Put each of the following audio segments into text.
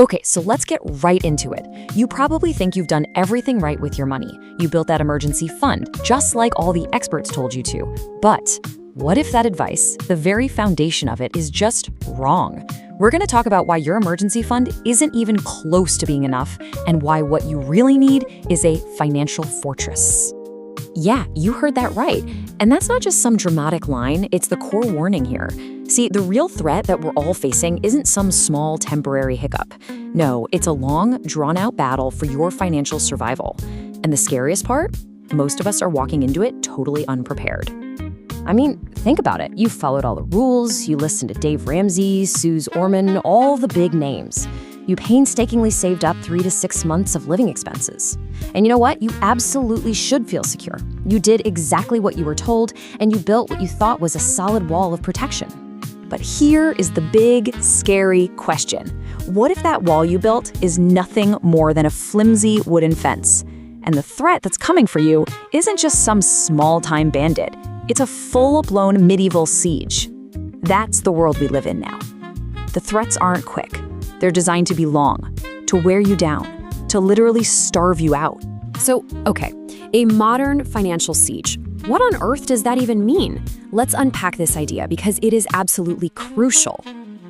Okay, so let's get right into it. You probably think you've done everything right with your money. You built that emergency fund, just like all the experts told you to. But what if that advice, the very foundation of it, is just wrong? We're going to talk about why your emergency fund isn't even close to being enough, and why what you really need is a financial fortress. Yeah, you heard that right. And that's not just some dramatic line, it's the core warning here. See, the real threat that we're all facing isn't some small temporary hiccup. No, it's a long, drawn-out battle for your financial survival. And the scariest part? Most of us are walking into it totally unprepared. I mean, think about it. You followed all the rules, you listened to Dave Ramsey, Suze Orman, all the big names. You painstakingly saved up 3 to 6 months of living expenses. And you know what? You absolutely should feel secure. You did exactly what you were told, and you built what you thought was a solid wall of protection. But here is the big, scary question. What if that wall you built is nothing more than a flimsy wooden fence? And the threat that's coming for you isn't just some small-time bandit. It's a full-blown medieval siege. That's the world we live in now. The threats aren't quick. They're designed to be long, to wear you down, to literally starve you out. So, okay, a modern financial siege. What on earth does that even mean? Let's unpack this idea because it is absolutely crucial.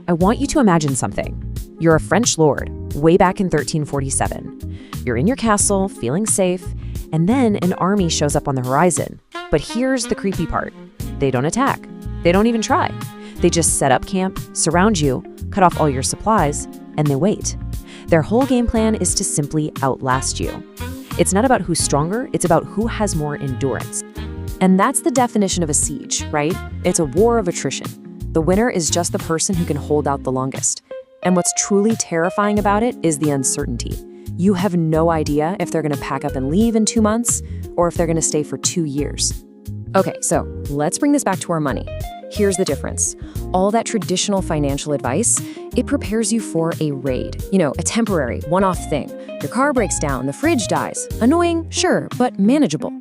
I want you to imagine something. You're a French lord, way back in 1347. You're in your castle, feeling safe, and then an army shows up on the horizon. But here's the creepy part. They don't attack. They don't even try. They just set up camp, surround you, cut off all your supplies, and they wait. Their whole game plan is to simply outlast you. It's not about who's stronger, it's about who has more endurance. And that's the definition of a siege, right? It's a war of attrition. The winner is just the person who can hold out the longest. And what's truly terrifying about it is the uncertainty. You have no idea if they're gonna pack up and leave in 2 months, or if they're gonna stay for 2 years. Okay, so let's bring this back to our money. Here's the difference. All that traditional financial advice, it prepares you for a raid. A temporary, one-off thing. Your car breaks down, the fridge dies. Annoying, sure, but manageable.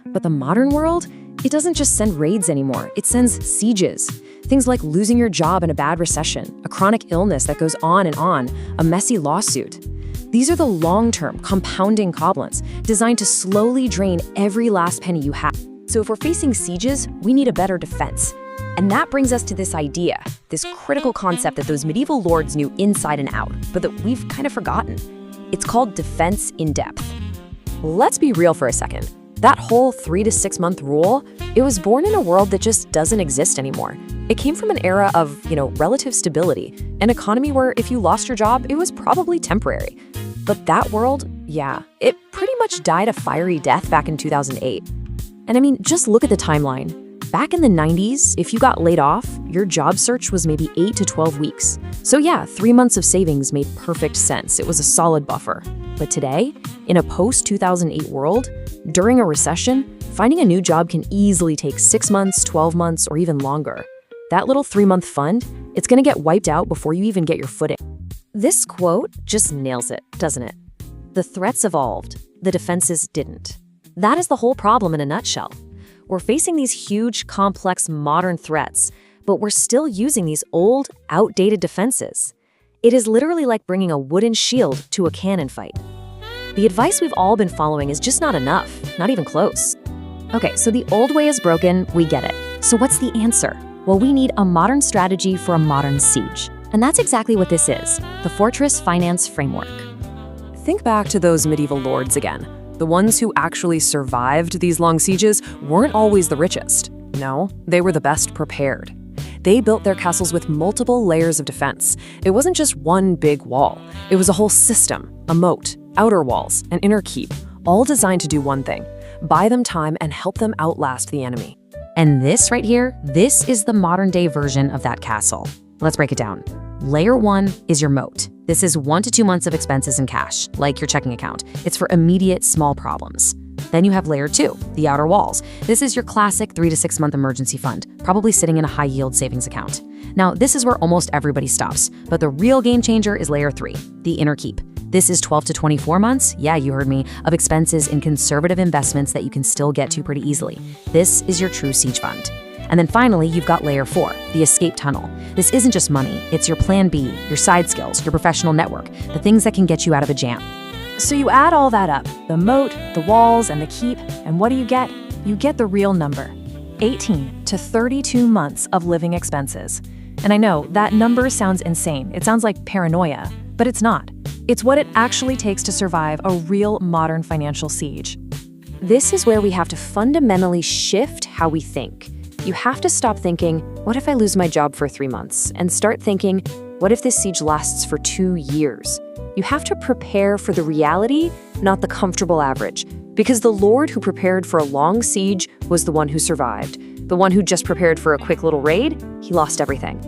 But the modern world, it doesn't just send raids anymore. It sends sieges. Things like losing your job in a bad recession, a chronic illness that goes on and on, a messy lawsuit. These are the long-term, compounding goblins designed to slowly drain every last penny you have. So if we're facing sieges, we need a better defense. And that brings us to this idea, this critical concept that those medieval lords knew inside and out, but that we've kind of forgotten. It's called defense in depth. Let's be real for a second. That whole 3 to 6 month rule, it was born in a world that just doesn't exist anymore. It came from an era of, relative stability, an economy where if you lost your job, it was probably temporary. But that world, yeah, it pretty much died a fiery death back in 2008. And I mean, just look at the timeline. Back in the 90s, if you got laid off, your job search was maybe 8 to 12 weeks. So yeah, 3 months of savings made perfect sense. It was a solid buffer. But today, in a post-2008 world, during a recession, finding a new job can easily take 6 months, 12 months, or even longer. That little 3-month fund, it's gonna get wiped out before you even get your footing. This quote just nails it, doesn't it? The threats evolved, the defenses didn't. That is the whole problem in a nutshell. We're facing these huge, complex, modern threats, but we're still using these old, outdated defenses. It is literally like bringing a wooden shield to a cannon fight. The advice we've all been following is just not enough, not even close. Okay, so the old way is broken, we get it. So what's the answer? Well, we need a modern strategy for a modern siege. And that's exactly what this is, the Fortress Finance Framework. Think back to those medieval lords again. The ones who actually survived these long sieges weren't always the richest. No, they were the best prepared. They built their castles with multiple layers of defense. It wasn't just one big wall. It was a whole system, a moat, outer walls, an inner keep, all designed to do one thing: buy them time and help them outlast the enemy. And this right here, this is the modern-day version of that castle. Let's break it down. Layer 1 is your moat. This is 1 to 2 months of expenses in cash, like your checking account. It's for immediate small problems. Then you have layer 2, the outer walls. This is your classic 3 to 6 month emergency fund, probably sitting in a high yield savings account. Now, this is where almost everybody stops, but the real game changer is layer 3, the inner keep. This is 12 to 24 months, yeah, you heard me, of expenses in conservative investments that you can still get to pretty easily. This is your true siege fund. And then finally, you've got layer 4, the escape tunnel. This isn't just money, it's your plan B, your side skills, your professional network, the things that can get you out of a jam. So you add all that up, the moat, the walls, and the keep, and what do you get? You get the real number, 18 to 32 months of living expenses. And I know, that number sounds insane. It sounds like paranoia, but it's not. It's what it actually takes to survive a real modern financial siege. This is where we have to fundamentally shift how we think. You have to stop thinking, what if I lose my job for 3 months? And start thinking, what if this siege lasts for 2 years? You have to prepare for the reality, not the comfortable average. Because the lord who prepared for a long siege was the one who survived. The one who just prepared for a quick little raid, he lost everything.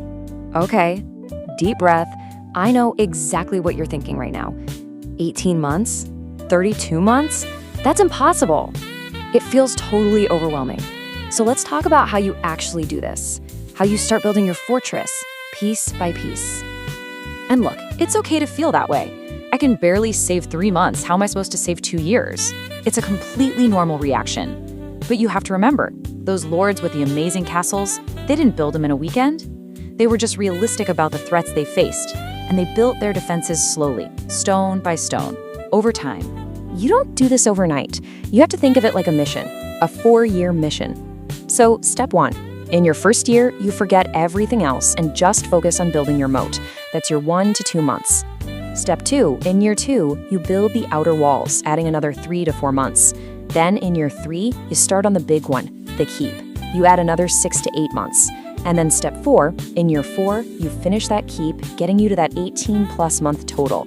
Okay, deep breath. I know exactly what you're thinking right now. 18 months? 32 months? That's impossible. It feels totally overwhelming. So let's talk about how you actually do this. How you start building your fortress, piece by piece. And look, it's okay to feel that way. I can barely save 3 months. How am I supposed to save 2 years? It's a completely normal reaction. But you have to remember, those lords with the amazing castles, they didn't build them in a weekend. They were just realistic about the threats they faced, and they built their defenses slowly, stone by stone, over time. You don't do this overnight. You have to think of it like a mission, a 4-year mission. So, step 1. In your first year, you forget everything else and just focus on building your moat. That's your 1 to 2 months. Step 2. In year 2, you build the outer walls, adding another 3 to 4 months. Then, in year 3, you start on the big one, the keep. You add another 6 to 8 months. And then step 4, in year 4, you finish that keep, getting you to that 18+ month total.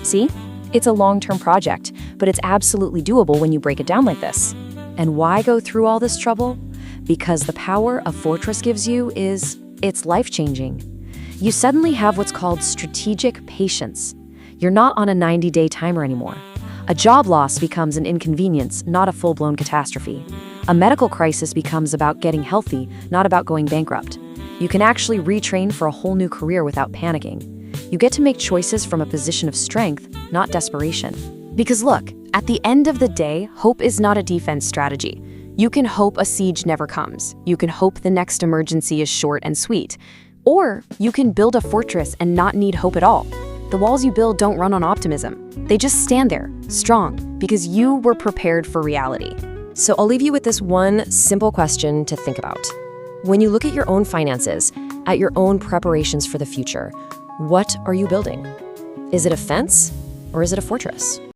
See? It's a long-term project, but it's absolutely doable when you break it down like this. And why go through all this trouble? Because the power a fortress gives you it's life-changing. You suddenly have what's called strategic patience. You're not on a 90-day timer anymore. A job loss becomes an inconvenience, not a full-blown catastrophe. A medical crisis becomes about getting healthy, not about going bankrupt. You can actually retrain for a whole new career without panicking. You get to make choices from a position of strength, not desperation. Because look, at the end of the day, hope is not a defense strategy. You can hope a siege never comes. You can hope the next emergency is short and sweet. Or you can build a fortress and not need hope at all. The walls you build don't run on optimism. They just stand there, strong, because you were prepared for reality. So I'll leave you with this one simple question to think about. When you look at your own finances, at your own preparations for the future, what are you building? Is it a fence or is it a fortress?